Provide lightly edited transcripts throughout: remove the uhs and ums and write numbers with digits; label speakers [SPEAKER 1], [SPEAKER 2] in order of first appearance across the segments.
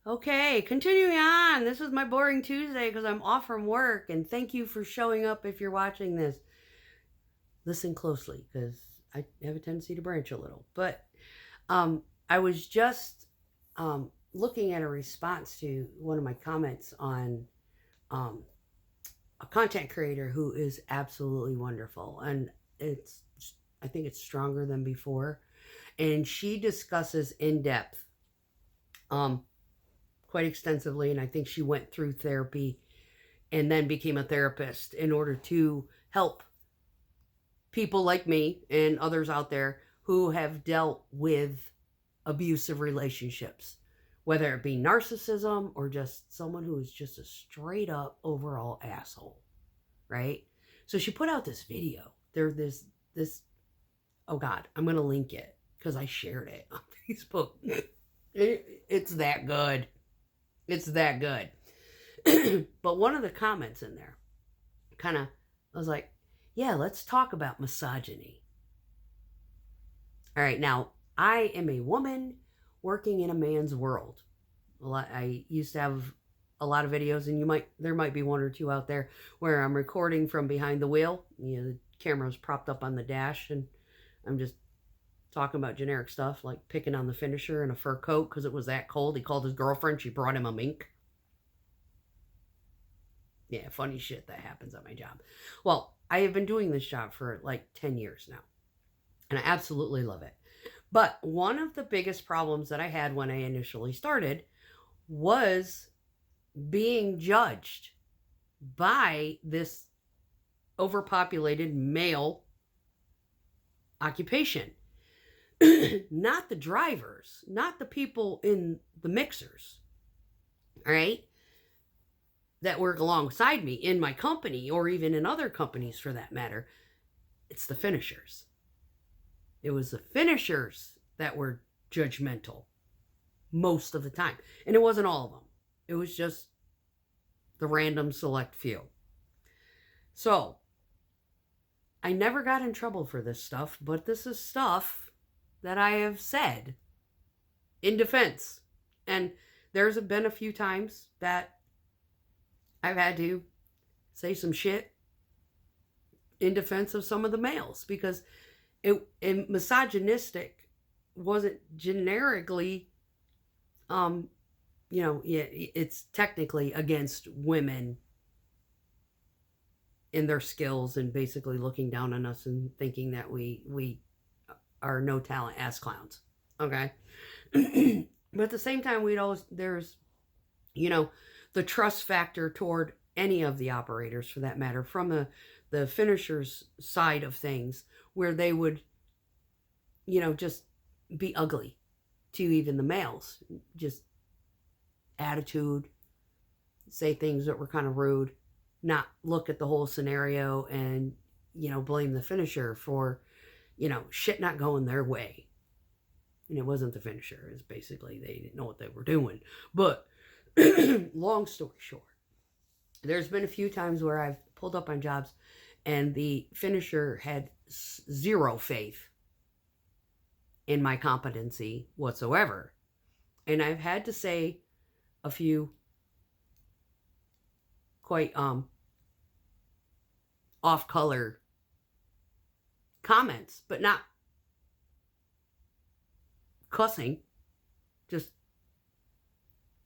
[SPEAKER 1] Okay, continuing on. This is my boring Tuesday because I'm off from work, and thank you for showing up if you're watching this. Listen closely because I have a tendency to branch a little. But I was just looking at a response to one of my comments on um, a content creator who is absolutely wonderful, and I think it's stronger than before, and she discusses in depth um, quite extensively, and I think she went through therapy and then became a therapist in order to help people like me and others out there who have dealt with abusive relationships, whether it be narcissism or just someone who is just a straight up overall asshole, right? So she put out this video. This oh God, I'm going to link it because I shared it on Facebook. It's that good. It's that good. But one of the comments in there kind of, I was like, yeah, let's talk about misogyny. All right, now, I am a woman working in a man's world. I used to have a lot of videos, and there might be one or two out there where I'm recording from behind the wheel. The camera's propped up on the dash, and I'm just talking about generic stuff, like picking on the finisher in a fur coat because it was that cold. He called his girlfriend. She brought him a mink. Yeah, funny shit that happens at my job. Well, I have been doing this job for like 10 years now, and I absolutely love it. But one of the biggest problems that I had when I initially started was being judged by this overpopulated male occupation. Not the drivers, not the people in the mixers, all right, that work alongside me in my company or even in other companies for that matter. It's the finishers. It was the finishers that were judgmental most of the time. And it wasn't all of them. It was just the random select few. So, I never got in trouble for this stuff, but this is stuff that I have said in defense. And there's been a few times that I've had to say some shit in defense of some of the males because misogynistic wasn't generically, it's technically against women in their skills and basically looking down on us and thinking that we are no talent ass clowns. Okay. But at the same time, there's, the trust factor toward any of the operators for that matter, from the finishers side of things, where they would, just be ugly to even the males, just attitude, say things that were kind of rude, not look at the whole scenario and, blame the finisher for, shit not going their way. And it wasn't the finisher. It's basically they didn't know what they were doing. But long story short, there's been a few times where I've pulled up on jobs and the finisher had zero faith in my competency whatsoever. And I've had to say a few quite off-color comments, but not cussing, just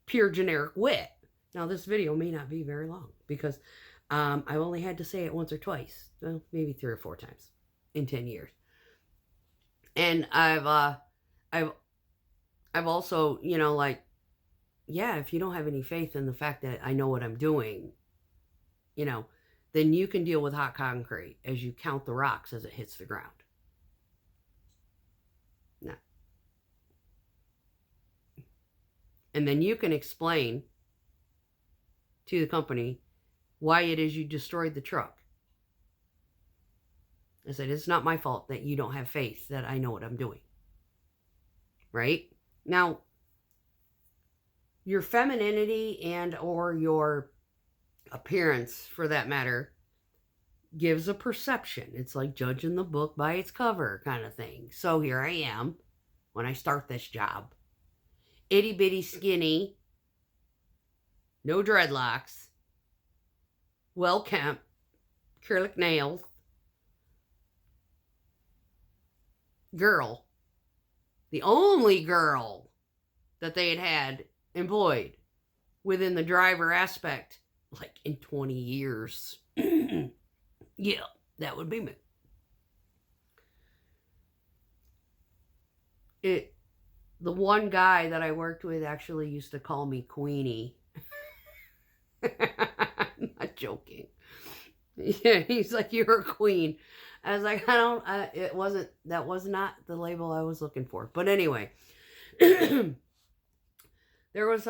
[SPEAKER 1] pure generic wit. Now, this video may not be very long because I've only had to say it once or twice, well, maybe 3 or 4 times in 10 years. And I've also, yeah, if you don't have any faith in the fact that I know what I'm doing, then you can deal with hot concrete as you count the rocks as it hits the ground. No. And then you can explain to the company why it is you destroyed the truck. I said, it's not my fault that you don't have faith that I know what I'm doing. Right? Now, your femininity and or your appearance, for that matter, gives a perception. It's like judging the book by its cover kind of thing. So here I am when I start this job. Itty bitty skinny, no dreadlocks, well kempt, acrylic nails, girl, the only girl that they had employed within the driver aspect, like in 20 years. Yeah, that would be me. The one guy that I worked with actually used to call me Queenie. I'm not joking. Yeah, he's like, you're a queen. I was like, that was not the label I was looking for. But anyway, there was,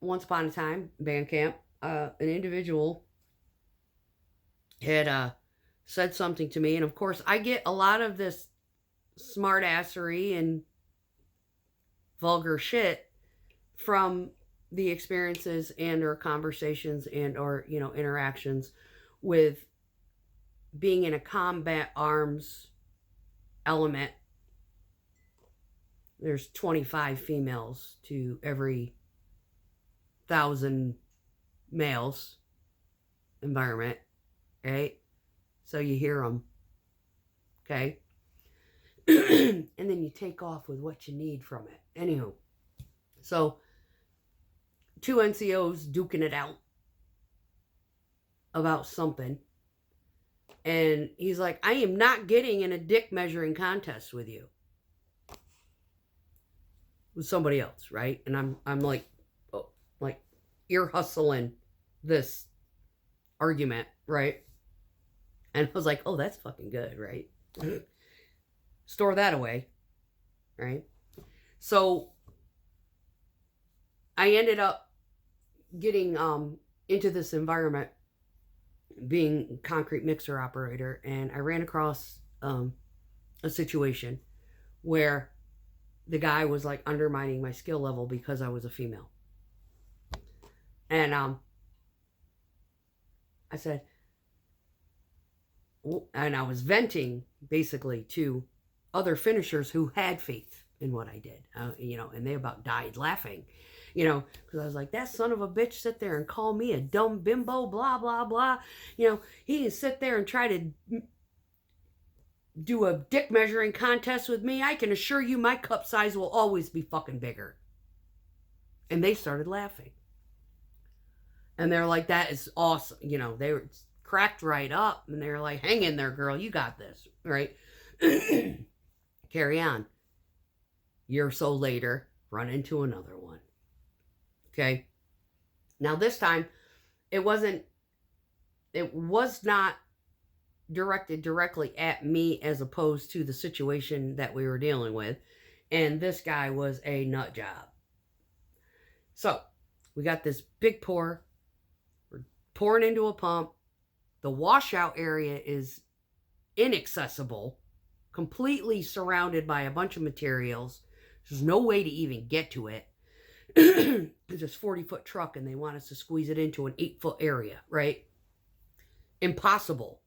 [SPEAKER 1] once upon a time, band camp, an individual had, said something to me. And of course, I get a lot of this smartassery and vulgar shit from the experiences and or conversations and or interactions with being in a combat arms element. There's 25 females to every 1,000 males environment, right? So you hear them, okay? And then you take off with what you need from it. Anywho, so 2 NCOs duking it out about something. And he's like, I am not getting in a dick measuring contest with you. With somebody else, right? And I'm like, oh, like ear hustling this argument, right? And I was like, oh, that's fucking good, right? Store that away, right? So I ended up getting into this environment, being concrete mixer operator, and I ran across a situation where the guy was like undermining my skill level because I was a female. And I said, and I was venting basically to other finishers who had faith in what I did, and they about died laughing, because I was like, that son of a bitch sit there and call me a dumb bimbo, blah, blah, blah. He didn't sit there and try to do a dick measuring contest with me. I can assure you my cup size will always be fucking bigger. And they started laughing. And they're like, that is awesome. They were cracked right up, and they were like, hang in there, girl, you got this, right? Carry on. Year or so later, run into another one. Okay. Now this time, it was not directed directly at me as opposed to the situation that we were dealing with. And this guy was a nut job. So we got this big pour. We're pouring into a pump. The washout area is inaccessible, completely surrounded by a bunch of materials. There's no way to even get to it. It's this 40-foot truck, and they want us to squeeze it into an 8-foot area, right? Impossible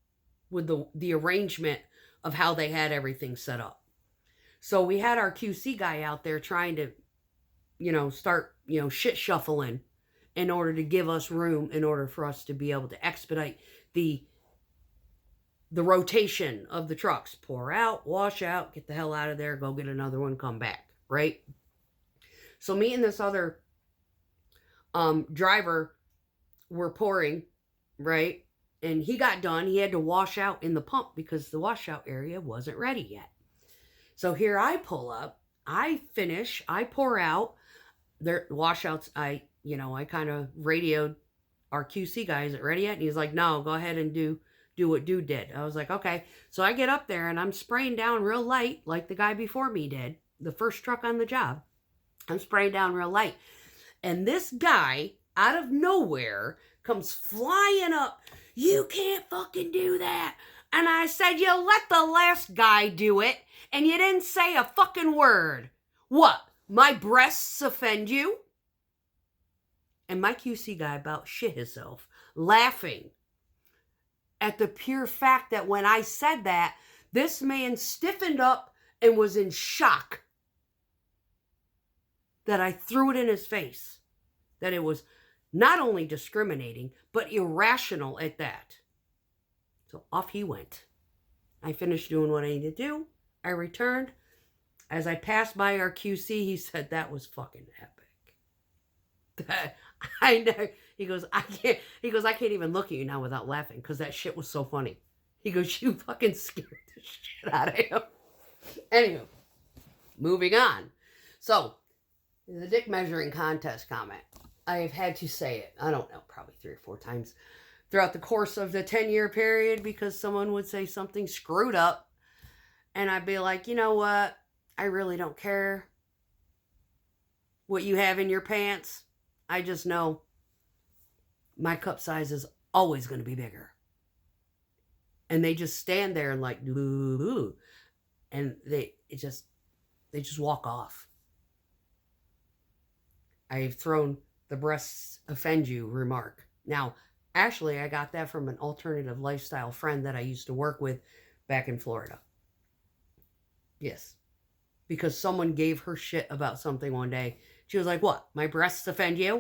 [SPEAKER 1] with the arrangement of how they had everything set up. So we had our QC guy out there trying to, start, shit shuffling in order to give us room, in order for us to be able to expedite the rotation of the trucks. Pour out, wash out, get the hell out of there, go get another one, come back, right? So me and this other driver were pouring, right? And he got done. He had to wash out in the pump because the washout area wasn't ready yet. So here I pull up, I finish, I pour out. Their washouts, I kind of radioed our QC guy, is it ready yet? And he's like, no, go ahead and do what dude did. I was like, okay. So I get up there and I'm spraying down real light like the guy before me did, the first truck on the job. I'm spraying down real light. And this guy, out of nowhere, comes flying up. You can't fucking do that. And I said, you let the last guy do it, and you didn't say a fucking word. What? My breasts offend you? And my QC guy about shit himself, laughing at the pure fact that when I said that, this man stiffened up and was in shock that I threw it in his face. that it was not only discriminating, but irrational at that. So off he went. I finished doing what I needed to do. I returned. As I passed by our QC, he said, that was fucking epic. That, I know. He goes, I can't even look at you now without laughing because that shit was so funny. He goes, you fucking scared the shit out of him. Anywho, moving on. So, the dick measuring contest comment. I've had to say it, I don't know, probably 3 or 4 times throughout the course of the 10-year period because someone would say something screwed up. And I'd be like, you know what? I really don't care what you have in your pants. I just know my cup size is always going to be bigger. And they just stand there and like, ooh, and they just walk off. I've thrown the breasts offend you remark. Now, actually, I got that from an alternative lifestyle friend that I used to work with back in Florida. Yes. Because someone gave her shit about something one day. She was like, what? My breasts offend you?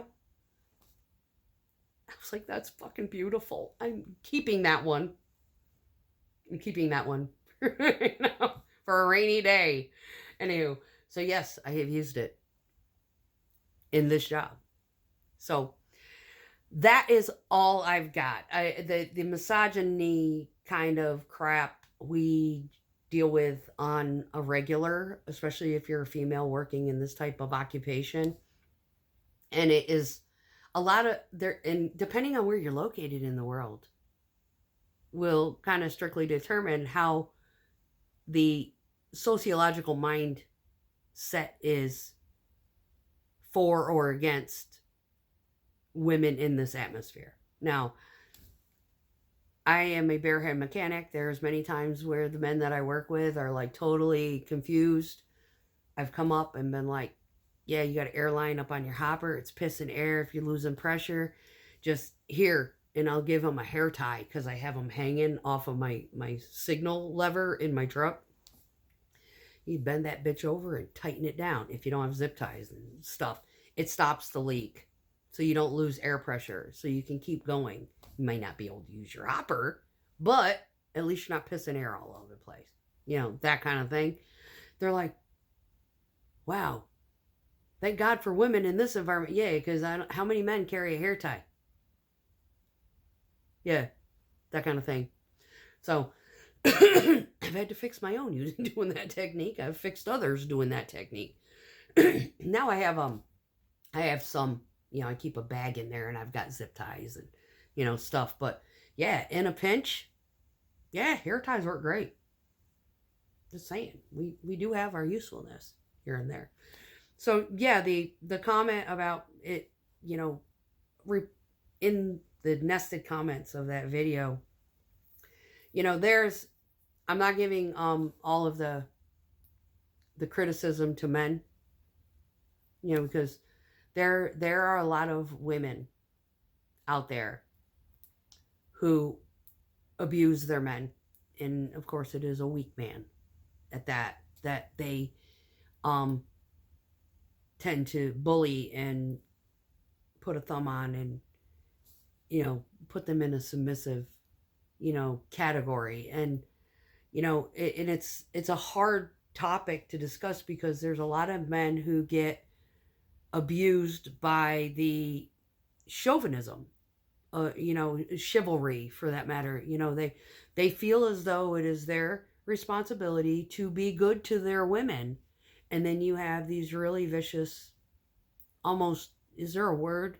[SPEAKER 1] I was like, that's fucking beautiful. I'm keeping that one. I'm keeping that one for a rainy day. Anywho, so yes, I have used it in this job. So that is all I've got. The misogyny kind of crap we deal with on a regular, especially if you're a female working in this type of occupation. And it is a lot of there, and depending on where you're located in the world, will kind of strictly determine how the sociological mindset is for or against women in this atmosphere. Now, I am a barehead mechanic. There's many times where the men that I work with are like totally confused. I've come up and been like, yeah, you got an airline up on your hopper. It's pissing air. If you're losing pressure, just here. And I'll give them a hair tie because I have them hanging off of my signal lever in my truck. You bend that bitch over and tighten it down. If you don't have zip ties and stuff, it stops the leak. So you don't lose air pressure. So you can keep going. You might not be able to use your hopper, but at least you're not pissing air all over the place. You know, that kind of thing. They're like, wow, thank God for women in this environment. Yeah, because how many men carry a hair tie? Yeah, that kind of thing. So I've had to fix my own doing that technique. I've fixed others doing that technique. Now I have some, I keep a bag in there and I've got zip ties and, stuff. But yeah, in a pinch, yeah, hair ties work great. Just saying, we do have our usefulness here and there. So yeah, the comment about it, in the nested comments of that video, I'm not giving all of the criticism to men, because there are a lot of women out there who abuse their men, and of course it is a weak man at that they tend to bully and put a thumb on and put them in a submissive category. And it's a hard topic to discuss because there's a lot of men who get abused by the chauvinism, chivalry for that matter. They feel as though it is their responsibility to be good to their women. And then you have these really vicious, almost, is there a word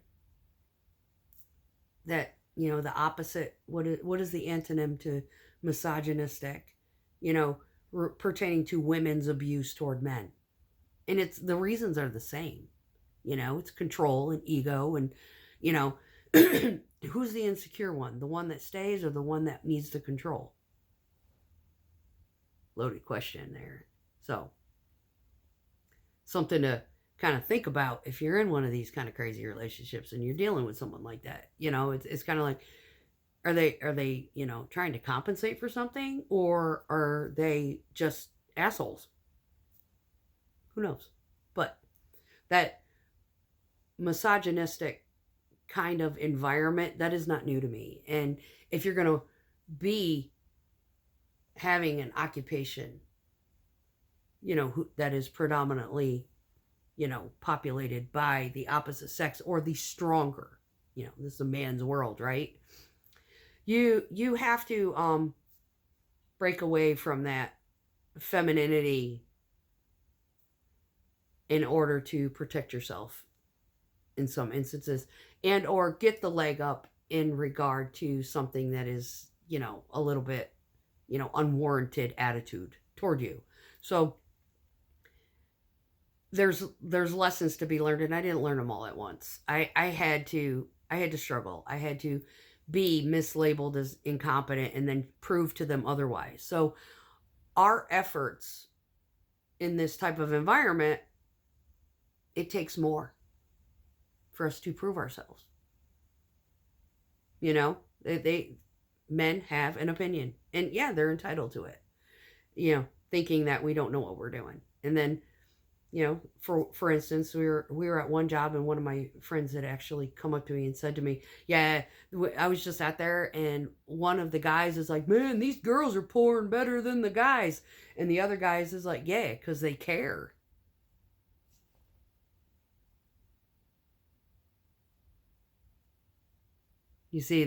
[SPEAKER 1] that, the opposite, what is the antonym to misogynistic, pertaining to women's abuse toward men? And it's, the reasons are the same. It's control and ego and, who's the insecure one? The one that stays or the one that needs to control? Loaded question there. So, something to kind of think about if you're in one of these kind of crazy relationships and you're dealing with someone like that. It's kind of like, are they trying to compensate for something, or are they just assholes? Who knows? But that misogynistic kind of environment, that is not new to me. And if you're going to be having an occupation, that is predominantly, populated by the opposite sex or the stronger, this is a man's world, right? You have to break away from that femininity in order to protect yourself in some instances, and or get the leg up in regard to something that is, a little bit, unwarranted attitude toward you. So there's lessons to be learned, and I didn't learn them all at once. I had to struggle. I had to be mislabeled as incompetent and then prove to them otherwise. So our efforts in this type of environment, it takes more for us to prove ourselves. Men have an opinion, and yeah, they're entitled to it, thinking that we don't know what we're doing. And then, for instance, we were at one job, and one of my friends had actually come up to me and said to me, yeah, I was just out there, and one of the guys is like, man, these girls are pouring better than the guys. And the other guys is like, yeah, because they care. You see,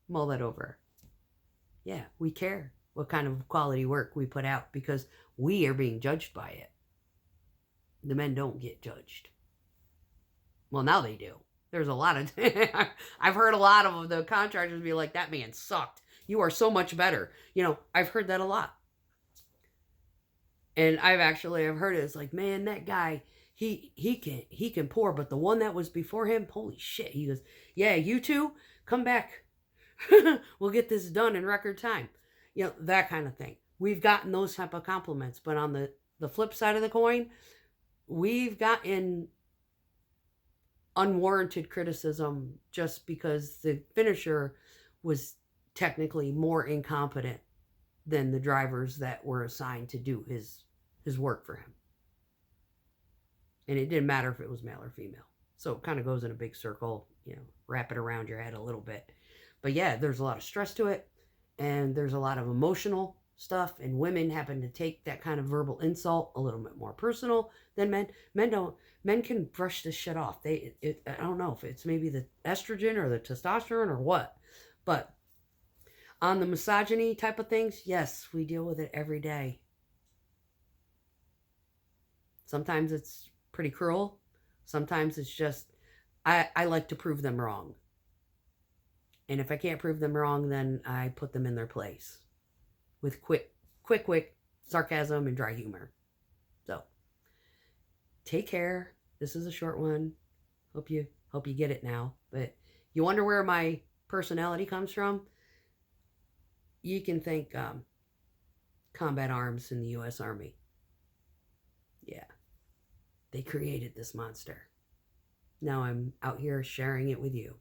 [SPEAKER 1] mull that over. Yeah, we care what kind of quality work we put out because we are being judged by it. The men don't get judged. Well, now they do. There's a lot of... I've heard a lot of the contractors be like, that man sucked. You are so much better. I've heard that a lot. And I've heard it. It's like, man, that guy, he can pour, but the one that was before him, holy shit. He goes, yeah, you two, come back. We'll get this done in record time. That kind of thing. We've gotten those type of compliments. But on the flip side of the coin, we've gotten unwarranted criticism just because the finisher was technically more incompetent than the drivers that were assigned to do his work for him. And it didn't matter if it was male or female. So it kind of goes in a big circle, wrap it around your head a little bit. But yeah, there's a lot of stress to it, and there's a lot of emotional stuff, and women happen to take that kind of verbal insult a little bit more personal than men. Men can brush this shit off. I don't know if it's maybe the estrogen or the testosterone or what, but on the misogyny type of things, yes, we deal with it every day. Sometimes it's pretty cruel. Sometimes it's just, I like to prove them wrong. And if I can't prove them wrong, then I put them in their place with quick sarcasm and dry humor. So, take care. This is a short one. Hope you get it now. But you wonder where my personality comes from? You can thank combat arms in the U.S. Army. Yeah. They created this monster. Now I'm out here sharing it with you.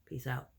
[SPEAKER 1] Peace out.